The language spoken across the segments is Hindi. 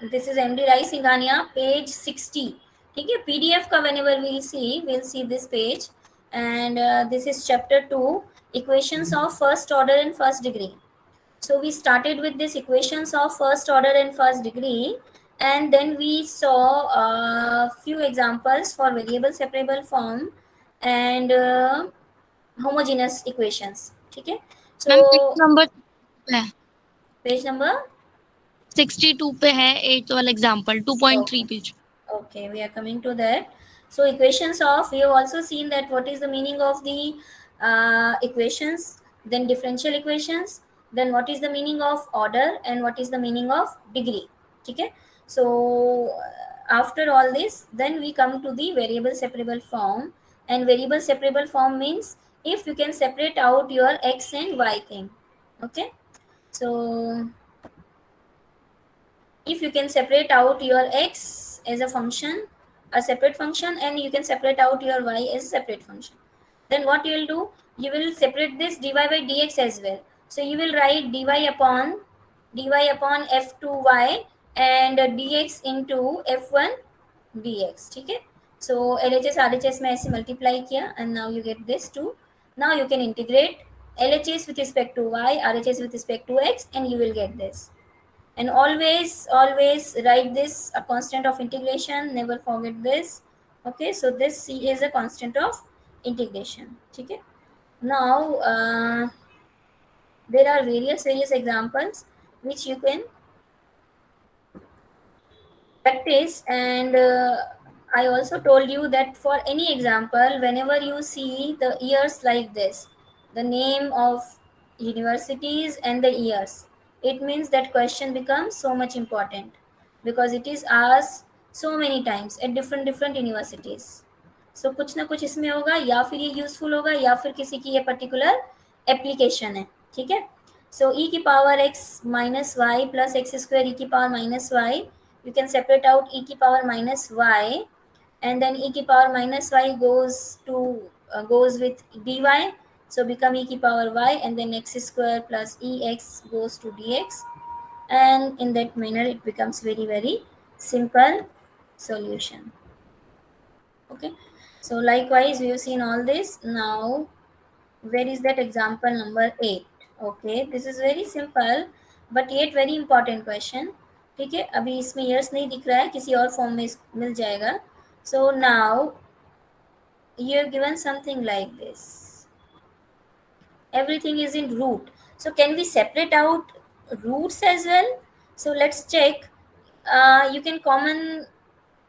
This is MD Rai Singhania, page 60. ठीक है, PDF का whenever we'll see this page. And this is chapter 2, equations of first order and first degree. So we started with this equations of first order and first degree, and then we saw a few examples for variable separable form and homogeneous equations. ठीक है, so मैम पेज नंबर है, पेज नंबर 62 पे है 8th वाला example, 2.3 page. Okay, we are coming to that. So equations of, we have also seen that what is the meaning of the equations, then differential equations, then what is the meaning of order and what is the meaning of degree. Okay, so after all this, then we come to the variable separable form, and variable separable form means if you can separate out your x and y thing. Okay, so if you can separate out your x as a function, a separate function, and you can separate out your y as a separate function, then what you will do, you will separate this dy by dx as well. So you will write dy upon f2y and dx into f1 dx. ठीक है, so LHS RHS में ऐसे multiply किया and now you get this 2. Now you can integrate LHS with respect to y, RHS with respect to x, and you will get this. And always write this a constant of integration, never forget this. Okay, so this C is a constant of integration. ठीक है, now there are various examples which you can practice. And I also told you that for any example, whenever you see the years like this, the name of universities and the years, it means that question becomes so much important because it is asked so many times at different universities. So कुछ ना कुछ इसमें होगा, या फिर ये यूजफुल होगा या फिर किसी की ये पर्टिकुलर एप्लीकेशन है. ठीक है, so e की power x minus y plus x square e की power minus y, you can separate out e की power minus y, and then e की power minus y goes with dy, so become e की power y, and then x square plus ex goes to dx, and in that manner it becomes very simple solution. Okay, so likewise we have seen all this. Now where is that example number 8? Okay, this is very simple but yet very important question. ठीक है, अभी इसमें years नहीं दिख रहा है, किसी और फॉर्म में मिल जाएगा. So now you have given something like this, everything is in root. So can we separate out roots as well? So let's check. You can common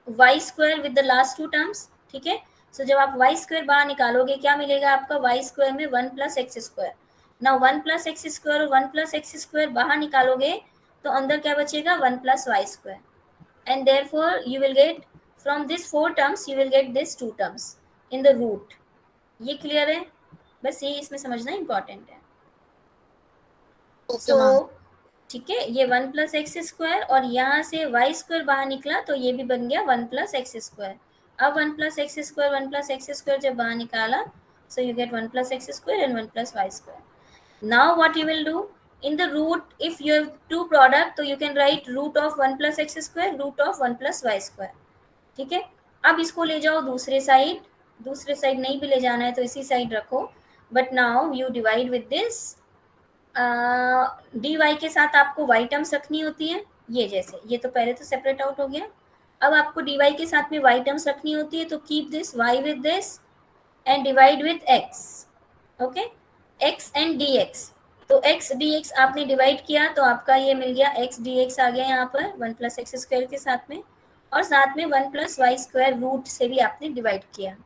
y square with the last two terms. ठीक है, so जब आप y square बाहर निकालोगे क्या मिलेगा आपका, y square में 1 plus x square. Now 1 plus x square और 1 plus x square बाहर निकालोगे तो अंदर क्या बचेगा, 1 plus y square, and therefore you will get from this 4 terms you will get this 2 terms in the root. ये क्लियर है, बस ये इसमें समझना इंपॉर्टेंट है. Okay ma'am. ठीक है, ये 1 प्लस एक्स स्क्वायर और यहाँ से वाई स्क्वायर बाहर निकला तो ये भी बन गया 1 प्लस एक्स स्क्वायर. अब 1 plus x square 1 plus x square जब बाहर निकाला, so you get 1 plus x square and 1 plus y square. Now what you will do, in the root if you have two product तो you can write root of 1 plus x square, root of 1 plus y square. ठीक है, अब इसको ले जाओ दूसरे साइड नहीं भी ले जाना है तो इसी साइड रखो, but now you divide with this. D Y के साथ आपको वाई टर्म्स रखनी होती है, ये जैसे ये तो पहले तो सेपरेट आउट हो गया, अब आपको डी वाई के साथ में वाई टर्म्स रखनी होती है, तो keep this Y with this and divide with X. Okay, X and D X, तो एक्स डी एक्स आपने डिवाइड किया तो आपका ये मिल गया एक्स डी एक्स आ गया यहाँ पर 1 प्लस एक्स स्क्वायर के साथ में, और साथ में 1 प्लस वाई स्क्वायर रूट से भी आपने डिवाइड किया.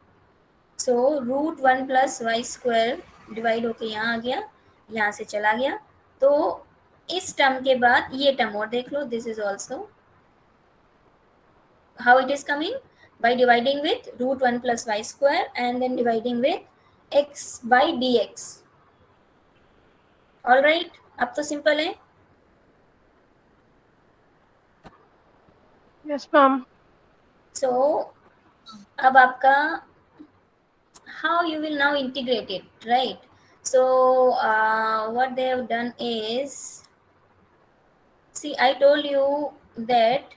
So root 1 plus Y square divide होके यहाँ आ गया, यहाँ से चला गया, तो इस टर्म के बाद ये टर्म और देख लो, this is also how it is coming, by dividing with root 1 plus y square and then dividing with x by dx. all right, अब तो सिंपल है. Yes, ma'am. So अब आपका how you will now integrate it, right? So what they have done is, see I told you that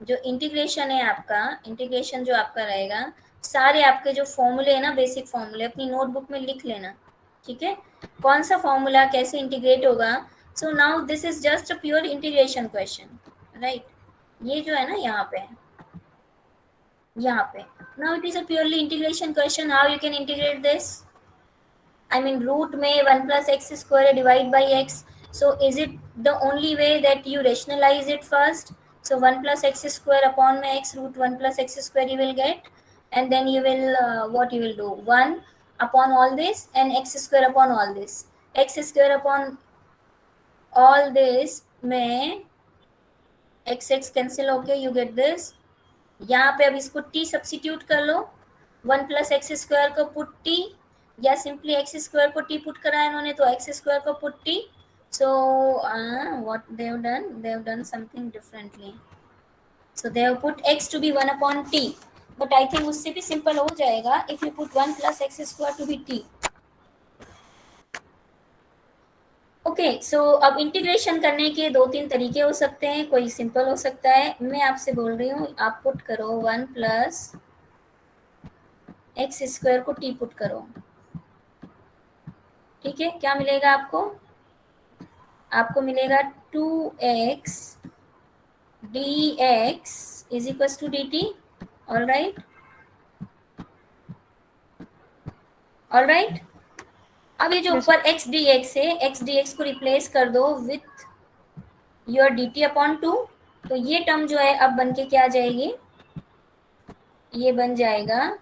जो इंटीग्रेशन है आपका, इंटीग्रेशन जो आपका रहेगा, सारे आपके जो फॉर्मूले है ना, बेसिक फॉर्मूले अपनी नोटबुक में लिख लेना, ठीक है, कौन सा फॉर्मूला कैसे इंटीग्रेट होगा. सो now this is just a pure integration question, right. ये जो है ना यहाँ पे now it is a purely integration question. How you can integrate this. I mean, root में 1 plus x square divide by x. So is it the only way that you rationalize it first? So 1 plus x square upon my x root 1 plus x square you will get, and then you will what you will do, 1 upon all this and x square upon all this. X square upon all this में x x cancel होके you get this. यहाँ पे अब इसको t सब्सिट्यूट कर लो. 1 प्लस एक्स स्क्वायर को पुट टी, या सिंपली एक्स स्क्वायर को टी पुट करा इन्होंने तो एक्स स्क्वायर को put t. So what they have done something differently. So they have put x to be 1 upon t, but I think उससे भी सिंपल हो जाएगा if you put 1 plus x square to be t. Okay, so अब इंटीग्रेशन करने के 2-3 तरीके हो सकते हैं. कोई सिंपल हो सकता है. मैं आपसे बोल रही हूँ आप पुट करो 1 प्लस एक्स स्क्वायर को टी पुट करो. ठीक है, क्या मिलेगा आपको. आपको मिलेगा 2x dx is equal to dt. All right, all right. अब ये जो Yes. ऊपर x dx है, x dx को रिप्लेस कर दो विथ योर dt अपॉन 2. तो ये टर्म जो है अब बन के क्या आ जाएगी, ये बन जाएगा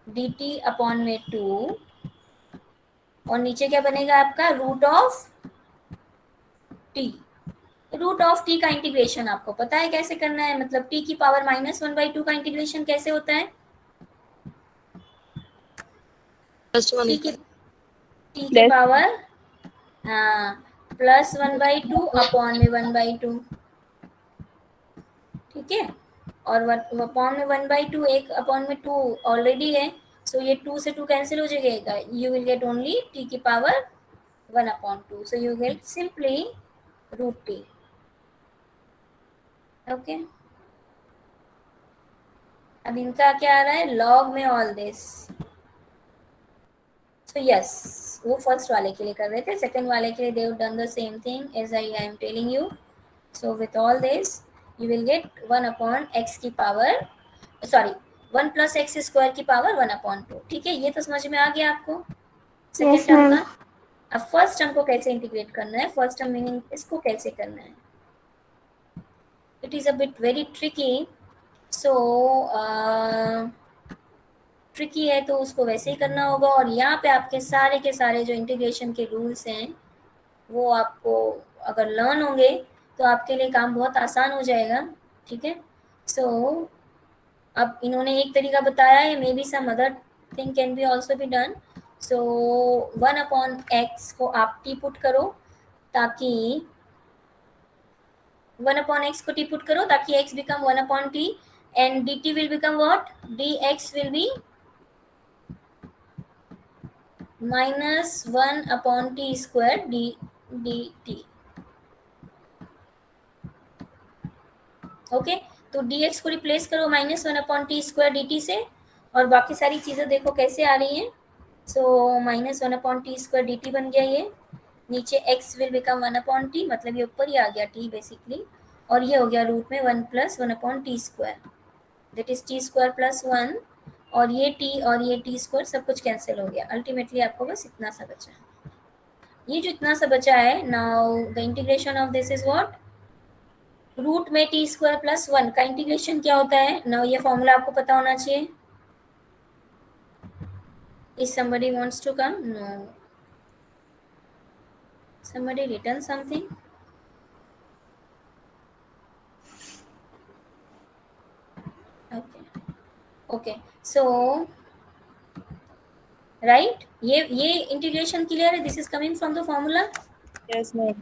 dt अपॉन में 2, और नीचे क्या बनेगा आपका root of T. Root of T का इंटीग्रेशन आपको पता है कैसे करना है, मतलब टी की पावर -1/2 का इंटीग्रेशन कैसे होता है. Plus one. टी के प्लस पावर, हाँ, +1/2 अपॉन में 1/2. ठीक है, और अपॉन में 1/2, एक अपॉन में 2 ऑलरेडी है. सो ये 2 से 2 कैंसिल हो जाएगा. You will get only t की power 1/2. So you get simply root t. Okay, अब इनका क्या आ रहा है, लॉग में ऑल दिस. सो यस, वो फर्स्ट वाले के लिए कर रहे थे. सेकंड वाले के लिए they have done the same thing as I am telling you. So with all this you will get 1 upon x की power, sorry 1 plus x square की पावर 1/2. ठीक है, ये तो समझ में आ गया आपको सेकेंड Yes, टर्म ma'am. का. अब फर्स्ट टर्म को कैसे इंटीग्रेट करना है, फर्स्ट टर्म मीनिंग इसको कैसे करना है, it is a bit very tricky. So tricky है तो उसको वैसे ही करना होगा. और यहाँ पे आपके सारे के सारे जो इंटीग्रेशन के रूल्स हैं वो आपको अगर लर्न होंगे तो आपके लिए काम बहुत आसान हो जाएगा. ठीक है, सो अब इन्होंने एक तरीका बताया है, maybe some other thing can be also be done. So 1 upon X को आप टी पुट करो ताकि 1 अपॉन एक्स को टी पुट करो ताकि x become 1 upon T, and dt will become what, dx will be -1 upon T square dt. Okay, तो dx को रिप्लेस करो -1 अपॉन टी स्क्वायर dt से, और बाकी सारी चीज़ें देखो कैसे आ रही हैं. सो -1 अपॉन टी स्क्वायर dt बन गया ये. नीचे x will become 1 upon T, मतलब ये ऊपर ही आ गया t बेसिकली, और ये हो गया रूट में 1 plus 1 upon T square, that is T square plus 1, और ये t और ये टी स्क्वायर सब कुछ कैंसिल हो गया. अल्टीमेटली आपको बस इतना सा बचा है. ये जो इतना सा बचा है, now the integration of this is what, root में टी स्क्वायर प्लस 1 का इंटीग्रेशन क्या होता है. नाउ ये फॉर्मूला आपको पता होना चाहिए. If somebody wants to come, no. Somebody written something. Okay. Okay. So, right? ये इंटीग्रेशन क्लियर है. This is coming from the formula. Yes, ma'am.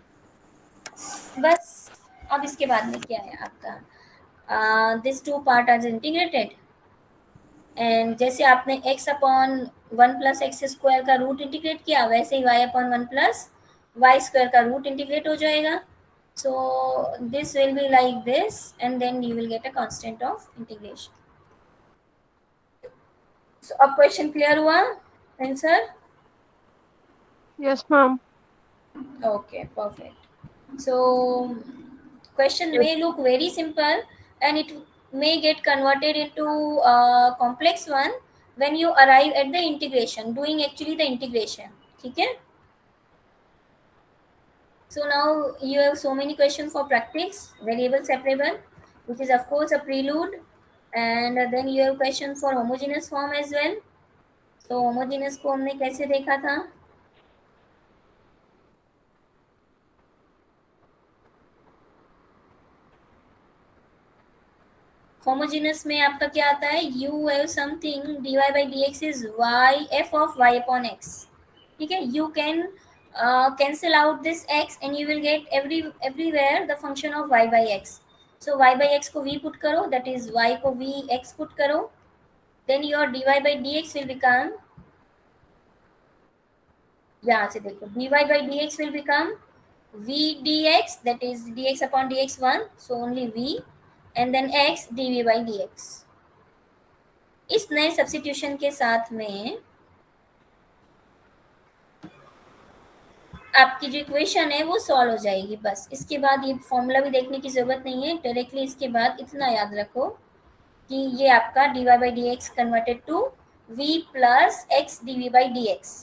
बस अब इसके बाद में क्या है आपका, this two part are integrated, and जैसे आपने x upon 1 plus x square का रूट इंटीग्रेट किया, वैसे ही y upon 1 plus Y square का रूट इंटीग्रेट हो जाएगा. So this will be like this, and then you will get a constant of integration. So अब क्वेश्चन क्लियर हुआ answer? Yes, ma'am. Okay, perfect. So question Yes. may look very simple and it may get converted into a complex one when you arrive at the integration, doing actually the integration. ठीक है? So now you have so many questions for practice, variable separable, which is of course a prelude, and then you have question for homogeneous form as well. So homogeneous को हमने कैसे देखा था? होमोजेनस में आपका क्या आता है? You have something dy by dx is y f of y upon x. ठीक है, you can cancel out this x and you will get everywhere the function of y by x. So y by x को v put करो, that is y को v x put करो, then your dy by dx will become, यहाँ से देखो, dy by dx will become v dx, that is dx upon dx 1, so only v, and then x dv by dx. इस नए सब्स्टिट्यूशन के साथ में आपकी जो इक्वेशन है वो सॉल्व हो जाएगी। बस इसके बाद ये फॉर्मूला भी देखने की जरूरत नहीं है, डायरेक्टली इसके बाद इतना याद रखो कि ये आपका dy by dx converted to v plus x dv by dx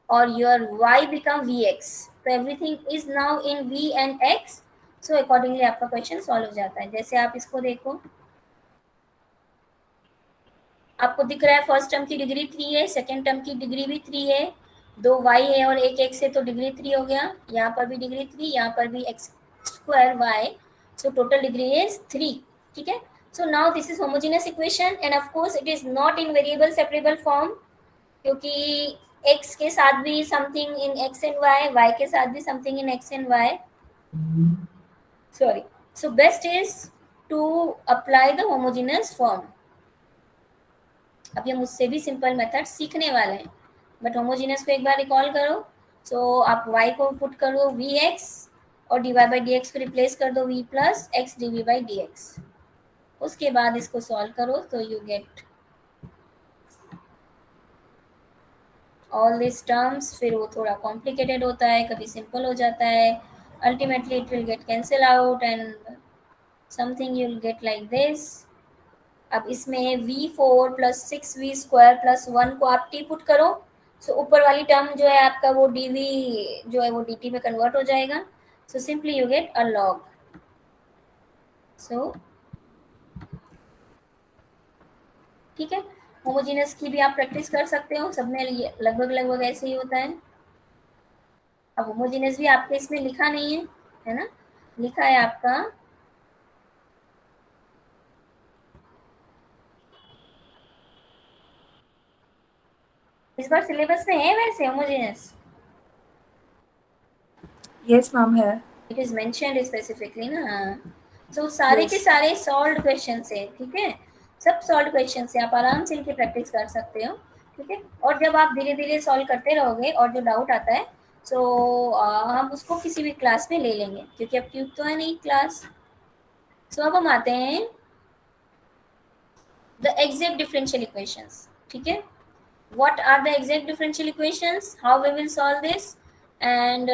और your y become vx, तो everything is now in v and x, so accordingly आपका क्वेश्चन सॉल्व हो जाता है। जैसे आप इसको देखो, आपको दिख रहा है फर्स्ट टर्म की डिग्री 3 है, सेकेंड टर्म की डिग्री भी 3 है, 2 y है और एक x है, तो डिग्री 3 हो गया, यहाँ पर भी डिग्री 3, यहाँ पर भी x स्क्वायर y, so total degree is 3। ठीक है, so now this is homogeneous equation and of course it is not in variable separable form, क्योंकि x के साथ भी something in x and y के साथ भी something in x and y, sorry, so best is to apply the homogeneous form. अब ये मुझसे भी सिंपल मेथड सीखने वाले हैं, बट होमोजेनियस को एक बार रिकॉल करो। सो आप y को पुट करो vx और dy by dx को रिप्लेस कर दो v plus x dv by dx, उसके बाद इसको सॉल्व करो तो you get all this terms. फिर वो थोड़ा कॉम्प्लिकेटेड होता है, कभी सिंपल हो जाता है, ultimately it will get cancel out and something you will get like this. अब इसमें v4 plus 6v square plus 1 को आप t पुट करो, सो ऊपर वाली टर्म जो है आपका वो dv जो है वो dt में कन्वर्ट हो जाएगा, so simply you get a log. So ठीक है, होमोजेनियस की भी आप प्रैक्टिस कर सकते हो, सब में लगभग लगभग ऐसे ही होता है। अब होमोजेनियस भी आपके इसमें लिखा नहीं है ना, लिखा है आपका इस बार सिलेबस में है वैसे होमोजेनियस, Yes, ma'am, है। इट इज मेंशन्ड स्पेसिफिकली ना। सो सारे के सारे सॉल्व्ड क्वेश्चन है, ठीक है, सब सॉल्व्ड क्वेश्चन है, आप आराम से इनकी प्रैक्टिस कर सकते हो। ठीक है, और जब आप धीरे धीरे सॉल्व करते रहोगे और जो डाउट आता है सो हम उसको किसी भी क्लास में ले लेंगे, क्योंकि अब क्यूब तो है नहीं क्लास। सो अब हम आते हैं द एग्जैक्ट डिफरेंशियल इक्वेशंस। ठीक है, what are the exact differential equations, how we will solve this, and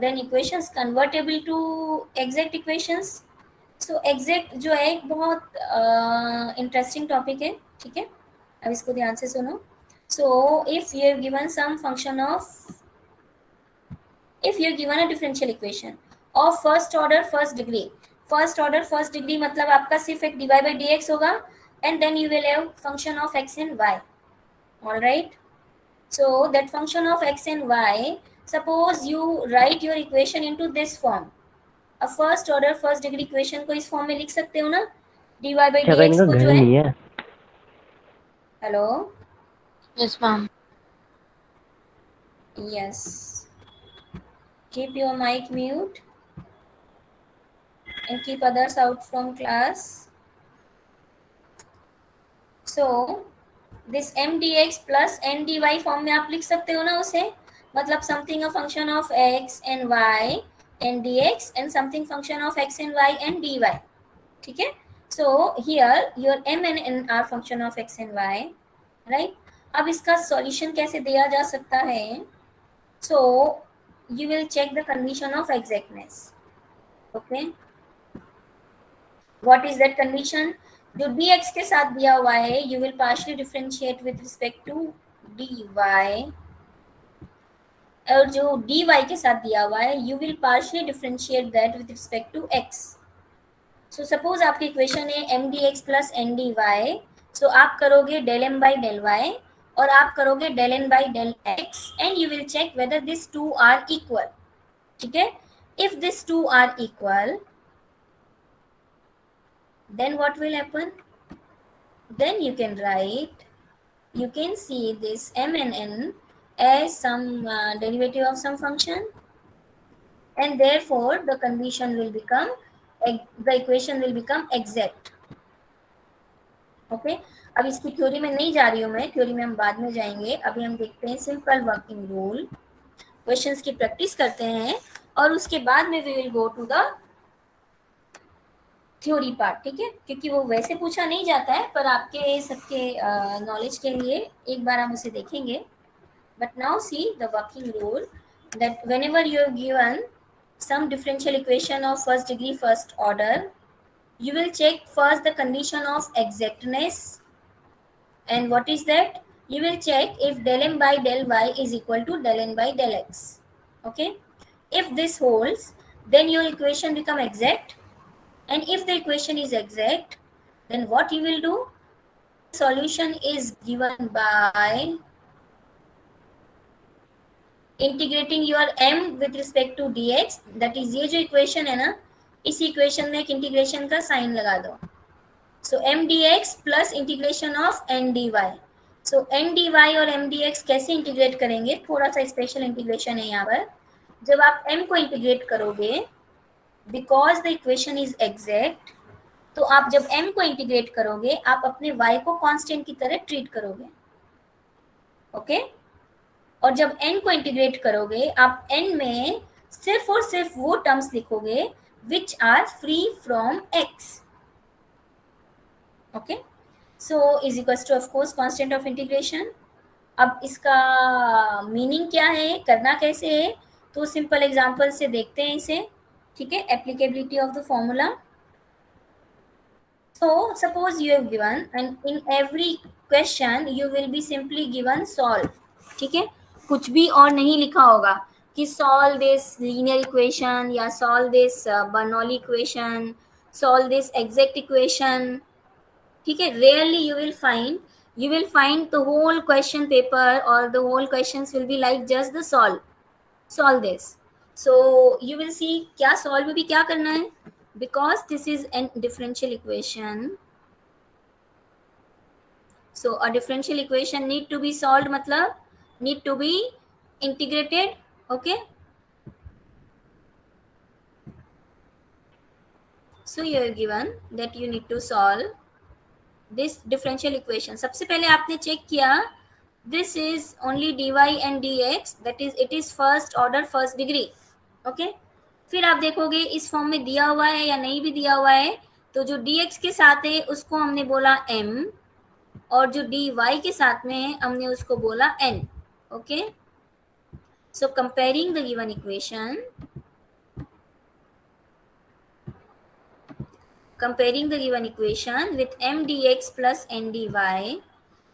then equations convertible to exact equations. so exact जो है एक बहुत इंटरेस्टिंग टॉपिक है। ठीक है, अब इसको ध्यान से सुनो। so if you have given some function of, if you have given a differential equation of first order first degree, first order first degree मतलब आपका सिर्फ एक dy by dx होगा, and then you will have function of x and y, all right? So that function of x and y, suppose you write your equation into this form, a first order first degree equation को इस फॉर्म में लिख सकते हो ना, dy by dx को जो है, hello, Yes, ma'am. yes, keep your mic mute and keep others out from class. So this m dx plus n dy form में आप लिख सकते हो ना उसे, मतलब something a function of x and y and dx and something function of x and y and dy. ठीक है. So here your m and n are function of x and y, right? अब इसका solution कैसे दिया जा सकता है? So you will check the condition of exactness. Okay, what is that condition? जो dx के साथ दिया हुआ है you will partially differentiate with respect to dy, और जो dy के साथ दिया हुआ है you will partially differentiate that with respect to x. So suppose आपकी इक्वेशन है M D x plus N D y, so आप करोगे del M by del y और आप करोगे del N by del x and you will check whether this two are equal. ठीक है. If this two are equal then what will happen? Then you can write, you can see this m and n as some derivative of some function, and therefore the condition will become, the equation will become exact. Okay. अब इसकी थ्योरी में नहीं जा रही हूँ मैं, थ्योरी में हम बाद में जाएंगे. अभी हम देखते हैं सिंपल वर्किंग रूल, क्वेश्चंस की प्रैक्टिस करते हैं और उसके बाद में we will go to the theory part. ठीक है, क्योंकि वो वैसे पूछा नहीं जाता है पर आपके सबके नॉलेज के लिए एक बार हम उसे देखेंगे. But now see the working rule that whenever you have given some differential equation of first degree first order, you will check first the condition of exactness. And what is that? You will check if del m by del y is equal to del n by del x. Okay, if this holds then your equation become exact, and if the equation is exact then what you will do? Solution is given by integrating your m with respect to dx. That is ये जो इक्वेशन है ना, इस इक्वेशन में एक इंटीग्रेशन का साइन लगा दो. सो m dx plus integration of n dy. So n dy और m dx कैसे इंटीग्रेट करेंगे? थोड़ा सा स्पेशल इंटीग्रेशन है यहाँ पर. जब आप m को इंटीग्रेट करोगे, because the equation is exact, तो आप जब m को इंटीग्रेट करोगे आप अपने y को कांस्टेंट की तरह ट्रीट करोगे. Okay okay? और जब n को इंटीग्रेट करोगे आप n में सिर्फ और सिर्फ वो टर्म्स लिखोगे which are free from x. Okay, so is equals to of course constant of integration. अब इसका मीनिंग क्या है, करना कैसे है, तो सिंपल एग्जांपल से देखते हैं इसे. ठीक है, applicability of the formula. So suppose you have given and in every question you will be simply given solve. ठीक है, कुछ भी और नहीं लिखा होगा कि सॉल्व दिस लीनियर इक्वेशन या solve this Bernoulli equation, solve this exact equation. ठीक है, rarely you will find the whole question paper or the whole questions will be like just the solve this. So you will see क्या solve में भी क्या करना है, because this is a differential equation. So a differential equation need to be solved, मतलब need to be integrated. Okay, so you are given that you need to solve this differential equation. सबसे पहले आपने चेक किया this is only dy and dx, that is it is first order first degree. okay, फिर आप देखोगे इस फॉर्म में दिया हुआ है या नहीं भी दिया हुआ है, तो जो dx के साथ है उसको हमने बोला m और जो dy के साथ में है हमने उसको बोला n. okay, so comparing the given equation, with m dx plus n dy,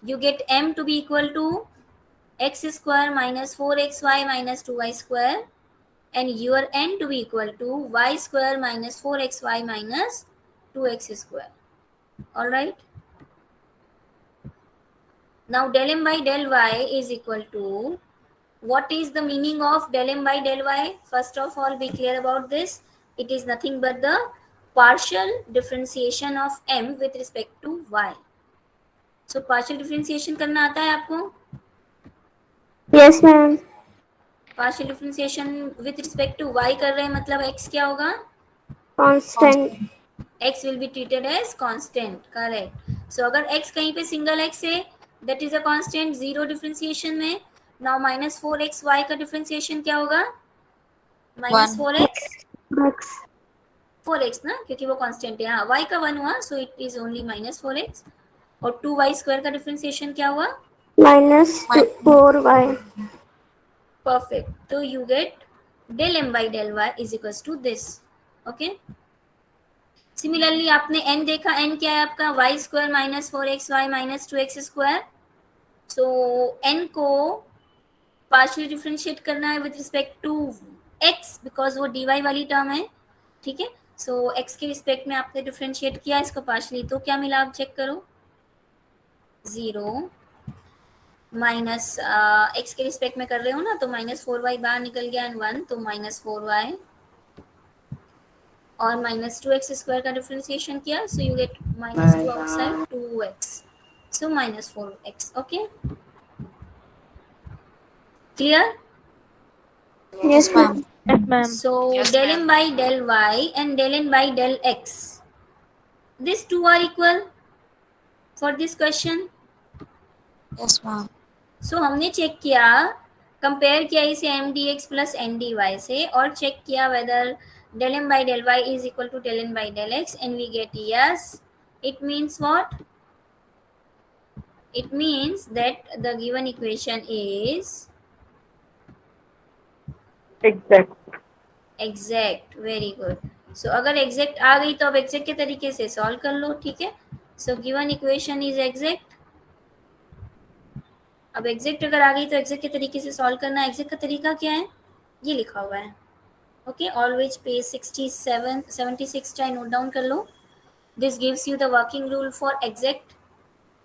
you get m to be equal to x square minus 4xy minus 2y square, and your n to be equal to y square minus 4xy minus 2x square. All right. Now del m by del y is equal to, what is the meaning of del m by del y? First of all, be clear about this. It is nothing but the partial differentiation of m with respect to y. So partial differentiation करना आता है आपको? Yes, ma'am. Partial differentiation with respect to y कर रहे हैं, मतलब x क्या होगा? Constant. x will be treated as constant. Correct. So अगर x कहीं पे single x है, that is a constant. zero differentiation में. Now minus 4xy का differentiation क्या होगा? minus 4x x 4x ना, क्योंकि वो कांस्टेंट है। हाँ, y का 1 हुआ, so it is only -4x। और 2y² का डिफरेंशिएशन क्या हुआ? -4y. Perfect. So you get del m by del y is equals to this. Okay. Similarly आपने n देखा, n क्या है आपका? y² -4xy -2x²। So n को पार्शियली डिफरेंशिएट करना है with respect to x, because वो dy वाली टर्म है। ठीक है, सो x के रिस्पेक्ट में आपने डिफरेंशिएट किया इसको पार्शियली, तो क्या मिला आप चेक करो। 0 माइनस एक्स के रिस्पेक्ट में कर रहे हो ना, तो -4y बाहर निकल गया एंड 1, तो -4y और -2x² का डिफरेंशिएशन किया, सो you gate -2 outside 2x, so -4x। Okay, clear? Yes, ma'am. Yes, ma'am. So del m by del y and del n by del x, these two are equal for this question. Yes, ma'am. So हमने चेक किया, कंपेयर किया इसे M D x plus N D Y से, और चेक किया whether del m by del y is equal to del n by del x, and we get yes. It means what? It means that the given equation is exact. Very good. So अगर exact आ गई तो अब exact के तरीके से solve कर लो, ठीक है? So given equation is exact. अब एग्जैक्ट अगर आ गई तो एग्जैक्ट के तरीके से सॉल्व करना है। एग्जैक्ट का तरीका क्या है? ये लिखा हुआ है। ओके, ऑलवेज पेज 76 चाहे नोट डाउन कर लो। This gives you the working rule for exact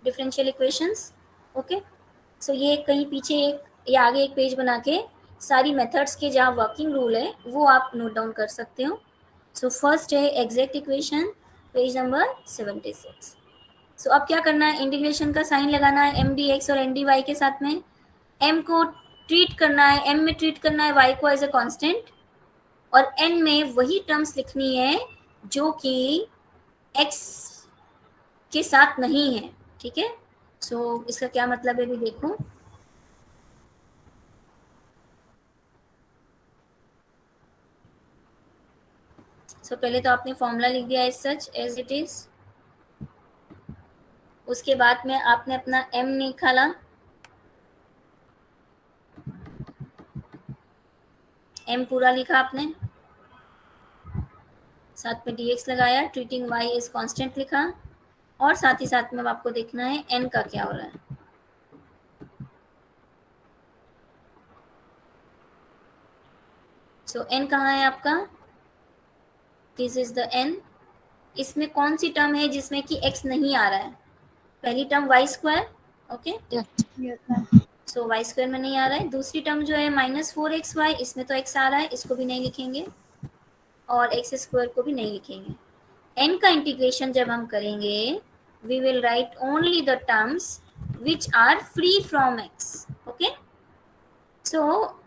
differential equations. Okay, so ये कहीं पीछे एक या आगे एक पेज बना के सारी मेथड्स के जहाँ वर्किंग रूल है वो आप नोट डाउन कर सकते हो। सो फर्स्ट है एग्जैक्ट इक्वेशन, पेज नंबर 76। सो अब क्या करना है? इंटीग्रेशन का साइन लगाना है एम डी एक्स और एन डी वाई के साथ में। एम को ट्रीट करना है, एम में ट्रीट करना है वाई को एज अ कांस्टेंट, और एन में वही टर्म्स लिखनी है जो कि एक्स के साथ नहीं है। ठीक है, सो इसका क्या मतलब है भी देखो। सो पहले तो आपने फॉर्मूला लिख दिया as such as it is, उसके बाद में आपने अपना एम निकाला, एम पूरा लिखा आपने, साथ में dx लगाया, ट्रीटिंग y एज कांस्टेंट लिखा, और साथ ही साथ में आपको देखना है n का क्या हो रहा है। सो n कहाँ है आपका? This is the n। इसमें कौन सी टर्म है जिसमें कि x नहीं आ रहा है? पहली term y²। Okay, Yes, ma'am. सो y² में नहीं आ रहा है। दूसरी टर्म जो है -4xy, इसमें तो x आ रहा है, इसको भी नहीं लिखेंगे, और x² को भी नहीं लिखेंगे। n का इंटीग्रेशन जब हम करेंगे, we will write only the terms which are free from x। Okay, so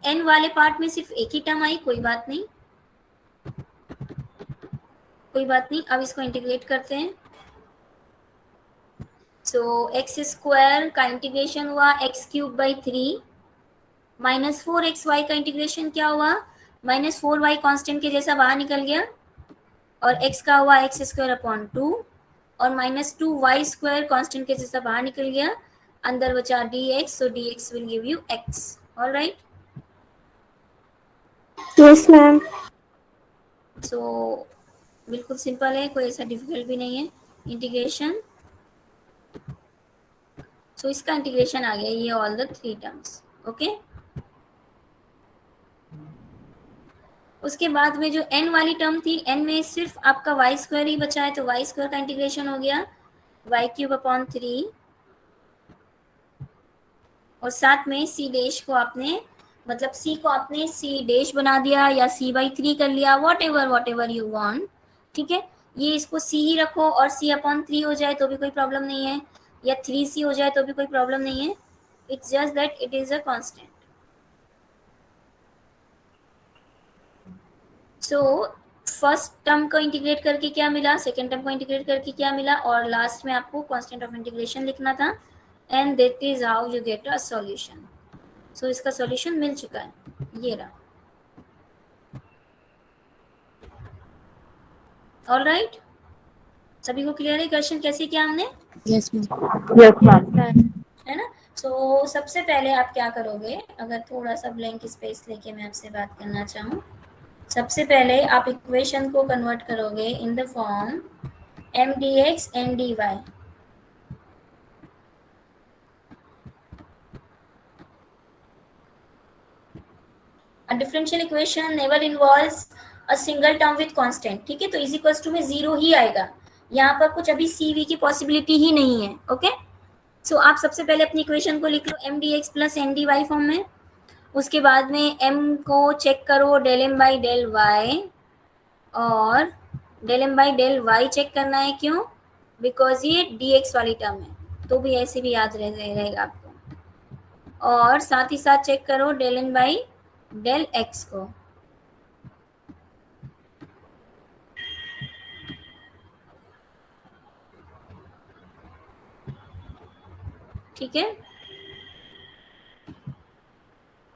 n वाले पार्ट में सिर्फ एक ही टर्म आई, कोई बात नहीं, कोई बात नहीं। अब इसको इंटीग्रेट करते हैं। सो x² का इंटीग्रेशन हुआ x³/3, -4xy का इंटीग्रेशन क्या हुआ? -4y कांस्टेंट के जैसा बाहर निकल गया, और x का हुआ x²/2, और -2y² कांस्टेंट के जैसा बाहर निकल गया, अंदर बचा dx, so dx will give you x. All right, Yes, ma'am. so बिल्कुल सिंपल है, कोई ऐसा डिफिकल्ट भी नहीं है इंटीग्रेशन। सो इसका इंटीग्रेशन आ गया, ये ऑल द 3 टर्म्स। ओके, उसके बाद में जो n वाली टर्म थी, n में सिर्फ आपका y² ही बचा है, तो y² का इंटीग्रेशन हो गया y³/3, और साथ में c डैश को आपने, मतलब c को आपने c डैश बना दिया या c/3 कर लिया, वॉट एवर यू वांट। ठीक है, ये इसको c ही रखो और c/3 हो जाए तो भी कोई प्रॉब्लम नहीं है, या 3c हो जाए तो भी कोई प्रॉब्लम नहीं है। It's just that it is a constant. So first term को इंटीग्रेट करके क्या मिला, सेकेंड टर्म को इंटीग्रेट करके क्या मिला, और लास्ट में आपको कांस्टेंट ऑफ इंटीग्रेशन लिखना था, and that is how you get a solution. So इसका सॉल्यूशन मिल चुका है, ये रहा। ऑल राइट, सभी को क्लियर है क्वेश्चन कैसे किया हमने? Yes ma'am. Yes ma'am. है ना? सो सबसे पहले आप क्या करोगे, अगर थोड़ा सा ब्लैंक स्पेस लेके मैं आपसे बात करना चाहूँ, सबसे पहले आप इक्वेशन को कन्वर्ट करोगे in the form M D X N D Y. A differential equation never involves a single term with constant. ठीक है, तो इज इक्वल्स टू में जीरो ही आएगा, यहाँ पर कुछ अभी सी वी की पॉसिबिलिटी ही नहीं है. ओके, सो आप सबसे पहले अपनी इक्वेशन को लिख लो M D x plus N D y form में. उसके बाद में m को चेक करो del m by del y, और del m by del y check करना है. क्यों? बिकॉज ये dx वाली टर्म है, तो भी ऐसे भी याद रहेगा आपको. और साथ ही साथ चेक करो del n by del x को. ठीक है,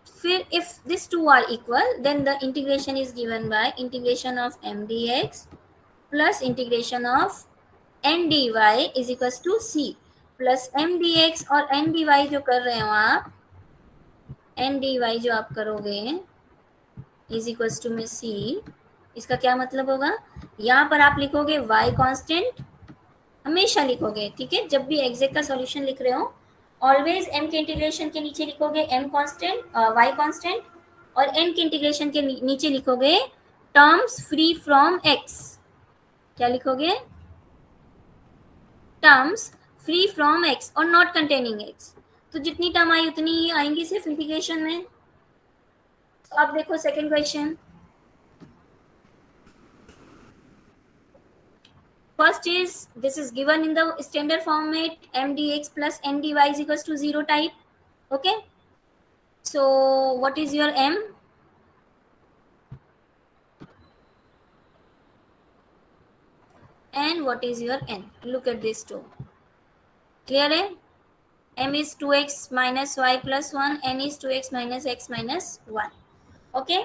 फिर if this two are equal then the integration is given by integration of M D x plus integration of N D Y is equal to C plus M D X और एन डी वाई जो कर रहे हो आप, एन डी वाई जो आप करोगे इज इक्वल टू में सी. इसका क्या मतलब होगा, यहाँ पर आप लिखोगे y कांस्टेंट, हमेशा लिखोगे. ठीक है, जब भी एग्जैक्ट का सॉल्यूशन लिख रहे हो ऑलवेज m के इंटीग्रेशन के नीचे लिखोगे m कांस्टेंट, y कांस्टेंट, और n के इंटीग्रेशन के नीचे लिखोगे टर्म्स फ्री फ्रॉम x. क्या लिखोगे? टर्म्स फ्री फ्रॉम x और नॉट कंटेनिंग x. तो जितनी टर्म आई उतनी ही आएंगी सिर्फ इंटीग्रेशन में. तो अब देखो second question. First is this is given in the standard format m dx plus n dy is equals to 0 type. Okay, so what is your m? And what is your n? Look at this two. Clear है? m is 2x minus y plus 1, n is 2x minus x minus 1. Okay,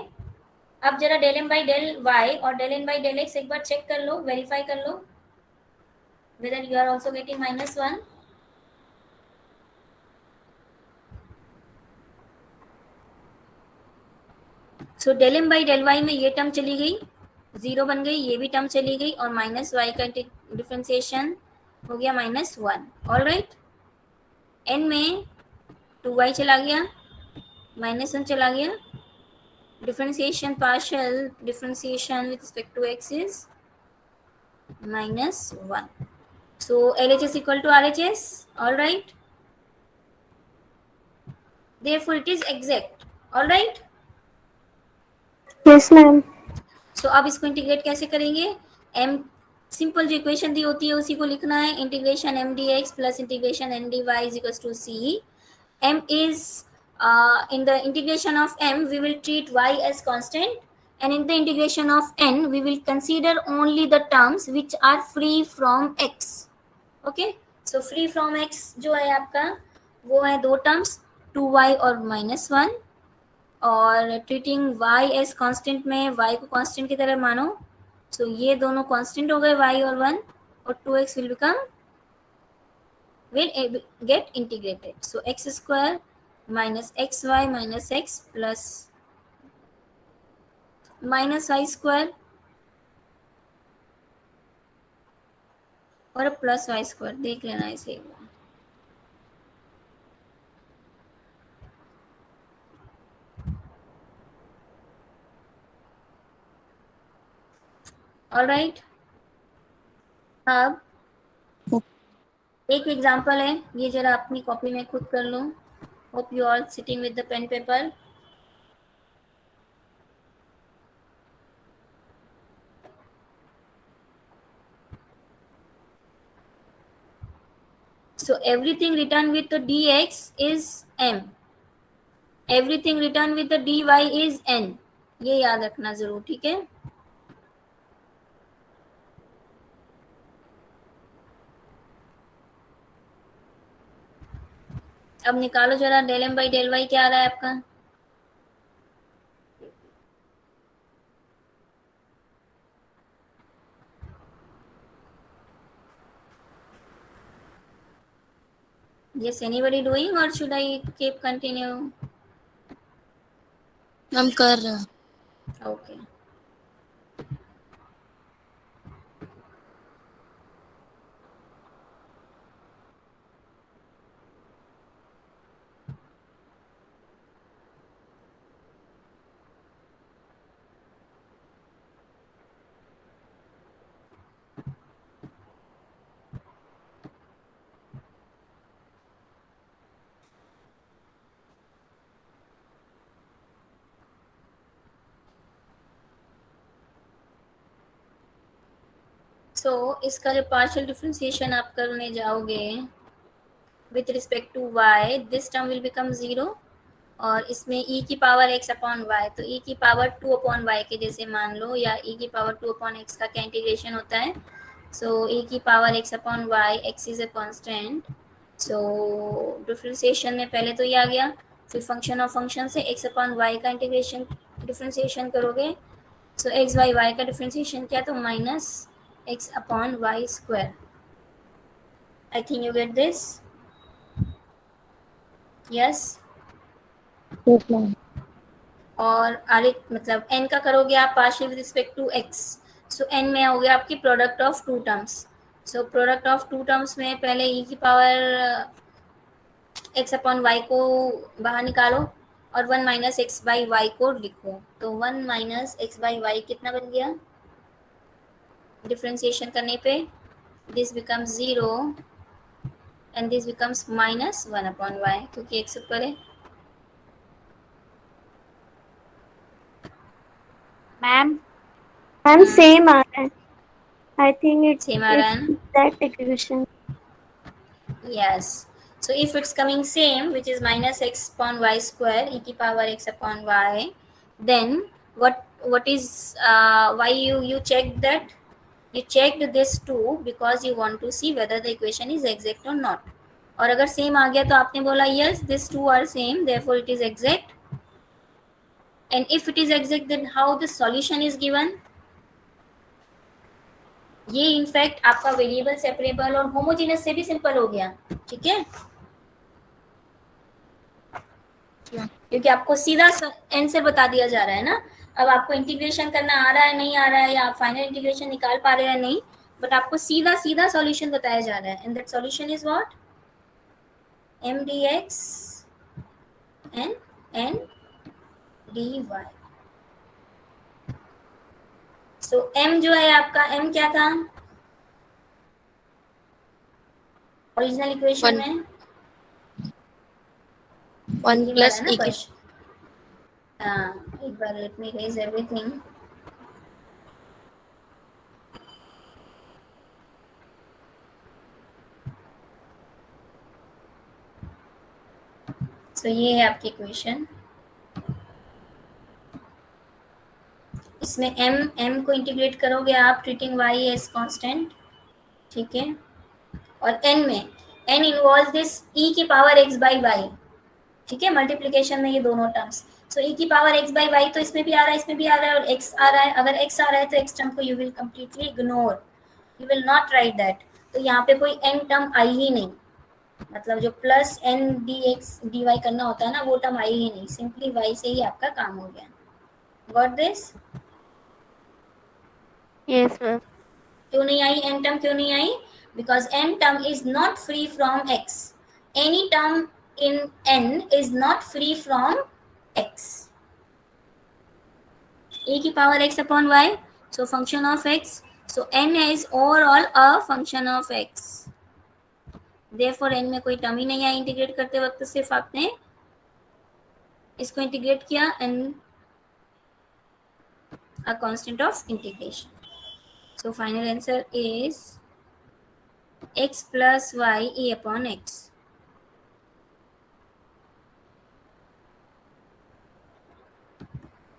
अब जरा del m by del y और del n by del x एक बार चेक कर लो, वेरीफाई कर लो whether you are also getting minus 1. So del m by del y में ये टर्म चली गई, जीरो बन गई, ये भी टर्म चली गई, और माइनस y का डिफरेंशिएशन हो गया माइनस 1. ऑल राइट, n में 2y चला गया, माइनस 1 चला गया, differentiation partial differentiation with respect to x is minus 1. So LHS equal to RHS. All right. Therefore, it is exact. All right. Yes, ma'am. So अब इसको इंटीग्रेट कैसे करेंगे? m सिंपल जो इक्वेशन दी होती है उसी को लिखना है. Integration m dx plus integration n dy is equals to c. m is in the integration of m we will treat y as constant, and in the integration of n we will consider only the terms which are free from x. Okay, so free from x जो है आपका वो है दो टर्म्स 2y और -1, और ट्रीटिंग y एज कांस्टेंट में y को कांस्टेंट की तरह मानो. सो ये दोनों कांस्टेंट हो गए y और 1, और 2x will become will get integrated. So x square minus xy minus x plus minus y square और प्लस वाई स्क्वायर. देख लेना इसे एक बार. ऑल राइट, अब एक एग्जांपल है, ये जरा अपनी कॉपी में खुद कर लो. Hope you all sitting with the pen paper. So everything written with the dx is m, everything written with the dy is n. ये याद रखना जरूर. ठीक है, अब निकालो जरा del m by del y क्या आ रहा है आपका. Yes, anybody doing or should I keep continue? हम कर रहे हैं. Okay. So इसका जो partial differentiation आप करने जाओगे with respect to y, this term will become 0 और इसमें e की पावर x अपॉन y, तो e की पावर 2 अपॉन y के जैसे मान लो, या e की पावर 2 अपॉन x का क्या इंटीग्रेशन होता है. सो e की power x upon y, x is a constant. So differentiation में पहले तो ये आ गया, फिर फंक्शन ऑफ फंक्शन से x अपॉन y का इंटीग्रेशन डिफरेंशिएशन करोगे. सो एक्स बाई वाई का डिफरेंशिएशन क्या, तो minus X upon Y square. I think you get this. Yes. Yes, ma'am. और आर मतलब n का करोगे आप partial with respect to x. So n में हो गया आपकी product of two terms. So product of two terms में पहले e की पावर x अपॉन वाई को बाहर निकालो और 1 माइनस एक्स बाई वाई को लिखो. तो 1 माइनस एक्स बाई वाई कितना बन गया डिफ्रेंसिएशन करने पे, this becomes 0 and this becomes minus 1 upon Y, क्योंकि x ऊपर है. Ma'am. Ma'am, same are. I think same आ रहा है ना. that equation. Yes. So if it's coming same, which is minus x upon y square e to power x upon y, then what is why you checked that? You checked this too because you want to see whether the equation is exact or not. और अगर सेम आ गया तो आपने बोला yes, this two are same, therefore it is exact. And if it is exact, then how the solution is given? ये इनफैक्ट आपका वेरिएबल सेपरेबल और होमोजेनस से भी सिंपल हो गया. ठीक है, क्योंकि आपको सीधा आंसर बता दिया जा रहा है ना. अब आपको इंटीग्रेशन करना आ रहा है नहीं आ रहा है, या आप फाइनल इंटीग्रेशन निकाल पा रहे हैं नहीं, बट आपको सीधा सीधा सॉल्यूशन बताया जा रहा है. And that solution is what, m dx and n dy. So m जो है आपका, m क्या था ओरिजिनल इक्वेशन 1 में, 1 यही वाला प्लस है ना e की. क्वेश्चन. हाँ, एक बार लेट मी रेज एवरीथिंग. सो ये है आपकी इक्वेशन. इसमें m को इंटीग्रेट करोगे आप ट्रीटिंग y एज कांस्टेंट. ठीक है, और n में n इन्वॉल्व दिस e की पावर x बाई वाई. ठीक है, मल्टीप्लीकेशन में ये दोनों टर्म्स. सो e की पावर x बाई वाई तो इसमें भी आ रहा है, इसमें भी आ रहा है, और x आ रहा है. अगर x आ रहा है तो x टर्म को you will completely ignore, you will not right that. तो यहाँ पे कोई n टर्म आई ही नहीं, मतलब जो प्लस n dx dy करना होता है ना, वो टर्म आई ही नहीं, सिंपली y से ही आपका काम हो गया. Got this. Yes, ma'am. क्यों नहीं आई n टर्म, क्यों नहीं आई? Because n term is not free from x. Any term in n is not free from x. e की power x upon y, so function of x. So n is overall a function of x. therefore n में कोई टर्म ही नहीं आई इंटीग्रेट करते वक्त, सिर्फ आपने इसको इंटीग्रेट किया and a constant of integration. So final answer is x plus y e upon x.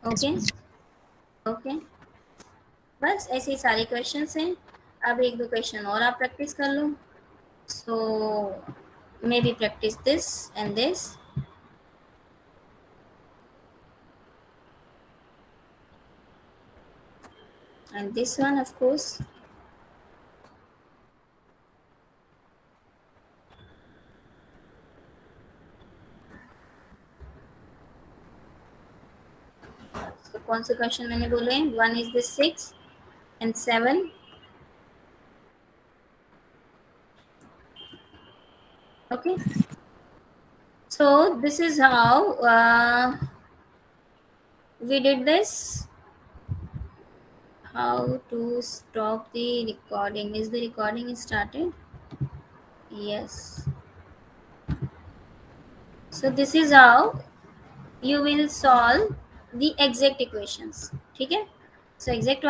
Okay okay, बस ऐसे ही सारे क्वेश्चंस हैं. अब एक दो क्वेश्चन और आप प्रैक्टिस कर लो. So maybe practice this and this and this one of course. तो कौन से क्वेश्चन मैंने बोले? One is this 6 and 7. Okay, so this is how we did this. How to stop the recording? Is the recording started? Yes. So this is how you will solve the exact equations. ठीक है? So exact